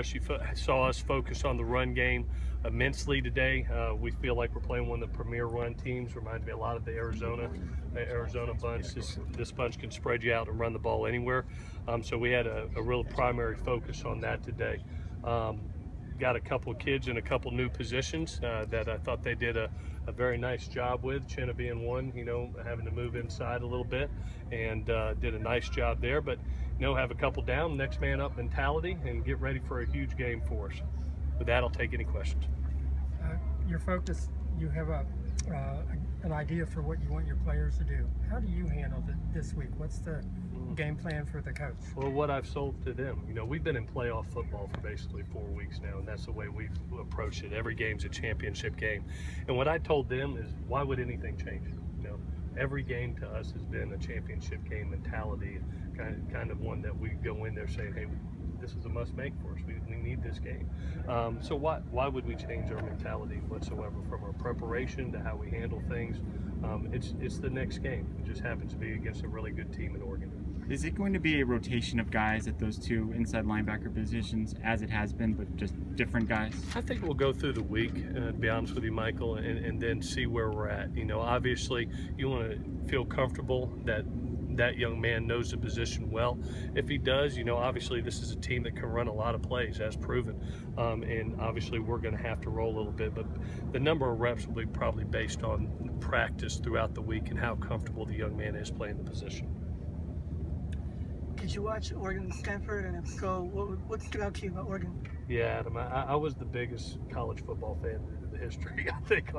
She saw us focus on the run game immensely today. We feel like we're playing one of the premier run teams. Reminds me a lot of the Arizona bunch. This bunch can spread you out and run the ball anywhere. So we had a real primary focus on that today. Got a couple of kids in a couple new positions that I thought they did a very nice job with. Chenna being one, having to move inside a little bit, and did a nice job there. But have a couple down, next man up mentality, and get ready for a huge game for us. With that, I'll take any questions. Your focus, you have an idea for what you want your players to do. How do you handle this week? What's the game plan for the coach? Well, what I've sold to them, we've been in playoff football for basically 4 weeks now, and that's the way we've approached it. Every game's a championship game. And what I told them is, why would anything change? Every game to us has been a championship game mentality, kind of one that we go in there saying, hey, this is a must-make for us. We need this game. So why would we change our mentality whatsoever, from our preparation to how we handle things? It's the next game. It just happens to be against a really good team in Oregon. Is it going to be a rotation of guys at those two inside linebacker positions, as it has been, but just different guys? I think we'll go through the week, to be honest with you, Michael, and then see where we're at. Obviously, you want to feel comfortable that that young man knows the position well. If he does, obviously this is a team that can run a lot of plays, as proven. And obviously we're going to have to roll a little bit, but the number of reps will be probably based on practice throughout the week and how comfortable the young man is playing the position. Did you watch Oregon Stanford, and if so, what stood out to you about Oregon? Yeah, Adam, I was the biggest college football fan in the history, I think,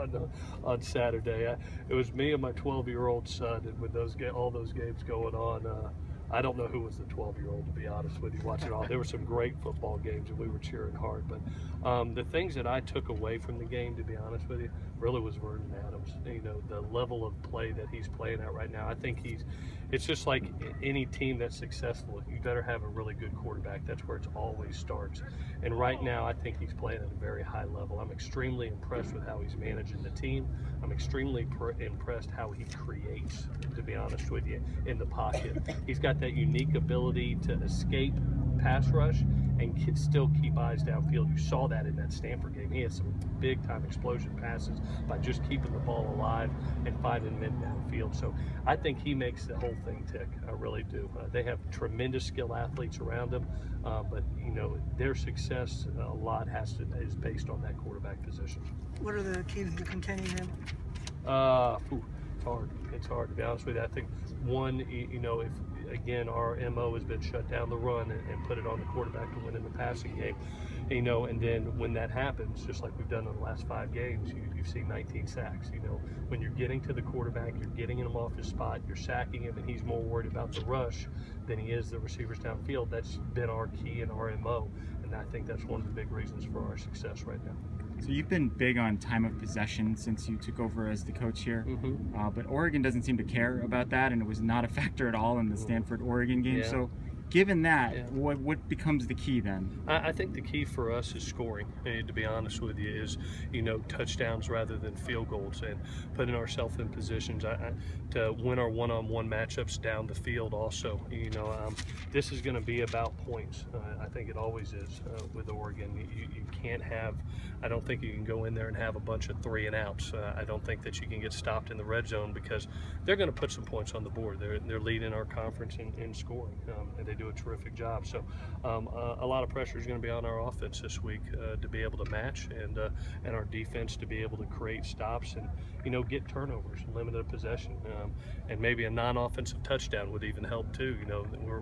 on Saturday. It was me and my 12-year-old son, and with all those games going on, I don't know who was the 12-year-old, to be honest with you, watching all. There were some great football games, and we were cheering hard. But the things that I took away from the game, to be honest with you, really was Vernon Adams. The level of play that he's playing at right now. I think it's just like any team that's successful, you better have a really good quarterback. That's where it always starts. And right now, I think he's playing at a very high level. I'm extremely impressed with how he's managing the team. I'm extremely impressed how he creates, to be honest with you, in the pocket. He's got that unique ability to escape pass rush and still keep eyes downfield. You saw that in that Stanford game. He had some big-time explosion passes by just keeping the ball alive and finding men downfield. So I think he makes the whole thing tick. I really do. They have tremendous skill athletes around them, but their success a lot is based on that quarterback position. What are the keys to containing him? It's hard. It's hard, to be honest with you. I think one, if again our MO has been shut down the run and put it on the quarterback to win in the passing game, and then when that happens, just like we've done in the last 5 games, you've seen 19 sacks. When you're getting to the quarterback, you're getting him off his spot, you're sacking him, and he's more worried about the rush than he is the receivers downfield. That's been our key and our MO, and I think that's one of the big reasons for our success right now. So you've been big on time of possession since you took over as the coach here, but Oregon doesn't seem to care about that, and it was not a factor at all in the Stanford-Oregon game. Yeah. So given that, what becomes the key then? I think the key for us is scoring, and to be honest with you, is touchdowns rather than field goals, and putting ourselves in positions to win our one-on-one matchups down the field also. This is going to be about points. I think it always is with Oregon. You can't have, I don't think you can go in there and have a bunch of 3 and outs. I don't think that you can get stopped in the red zone, because they're going to put some points on the board. They're leading our conference in scoring, and they do a terrific job. So a lot of pressure is going to be on our offense this week to be able to match, and our defense to be able to create stops and get turnovers, limited possession, and maybe a non-offensive touchdown would even help too.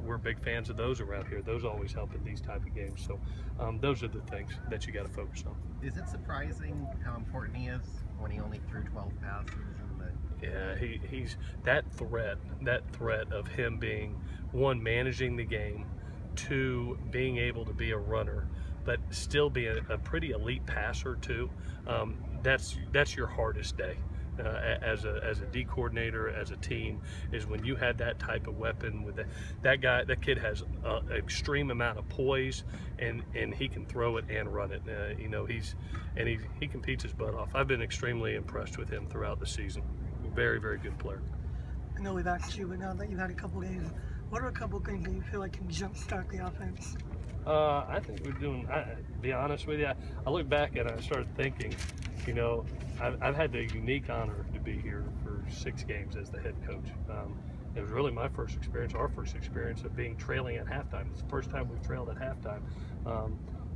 We're big fans of those around here. Those always help in these type of games. So those are the things that you got to focus on. Is it surprising how important he is when he only threw 12 passes? Yeah, he's that threat of him being, one, managing the game, 2, being able to be a runner, but still be a pretty elite passer too. That's your hardest day. As a D coordinator, as a team, is when you had that type of weapon with that kid has an extreme amount of poise, and he can throw it and run it. He competes his butt off. I've been extremely impressed with him throughout the season. Very, very good player. I know we've asked you, but now that you've had a couple games, what are a couple things that you feel like can jumpstart the offense? I think we're doing. Be honest with you, I look back and I started thinking, you know, I've had the unique honor to be here for 6 games as the head coach. It was really my first experience, our first experience of being trailing at halftime. It's the first time we've trailed at halftime.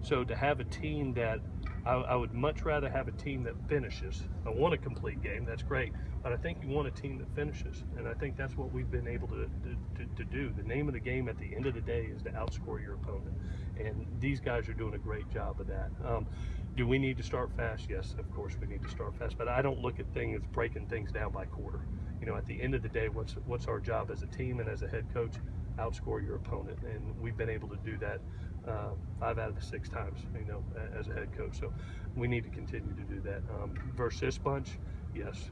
So to have a team that I would much rather have a team that finishes. I want a complete game, that's great, but I think you want a team that finishes, and I think that's what we've been able to do. The name of the game at the end of the day is to outscore your opponent, and these guys are doing a great job of that. Do we need to start fast? Yes, of course we need to start fast, but I don't look at things breaking things down by quarter. You know, at the end of the day, what's our job as a team and as a head coach? Outscore your opponent, and we've been able to do that 5 out of the 6 times, you know, as a head coach. So we need to continue to do that. Versus this bunch, yes,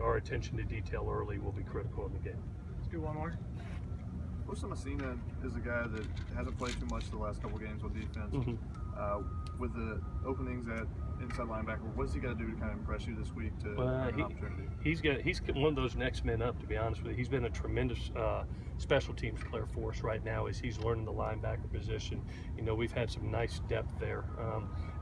our attention to detail early will be critical in the game. Let's do one more. Osa Messina is a guy that hasn't played too much the last couple games on defense. With the openings at inside linebacker, what's he got to do to kind of impress you this week to have an opportunity? He's one of those next men up, to be honest with you. He's been a tremendous special teams player for us right now as he's learning the linebacker position. You know, we've had some nice depth there,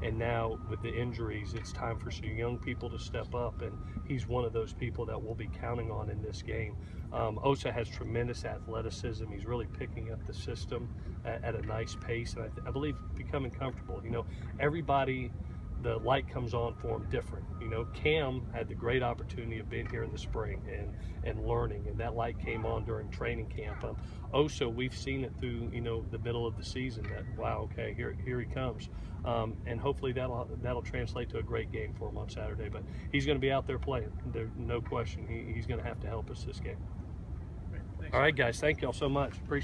and now with the injuries, it's time for some young people to step up, and he's one of those people that we'll be counting on in this game. Osa has tremendous athleticism. He's really picking up the system at a nice pace, and I believe becoming comfortable. You know, everybody, the light comes on for him different. You know, Cam had the great opportunity of being here in the spring and learning, and that light came on during training camp. Osa, we've seen it through, you know, the middle of the season that, wow, okay, here he comes. And hopefully that'll translate to a great game for him on Saturday. But he's going to be out there playing. There's no question. He's going to have to help us this game. All right, guys, thank y'all so much. Appreciate it.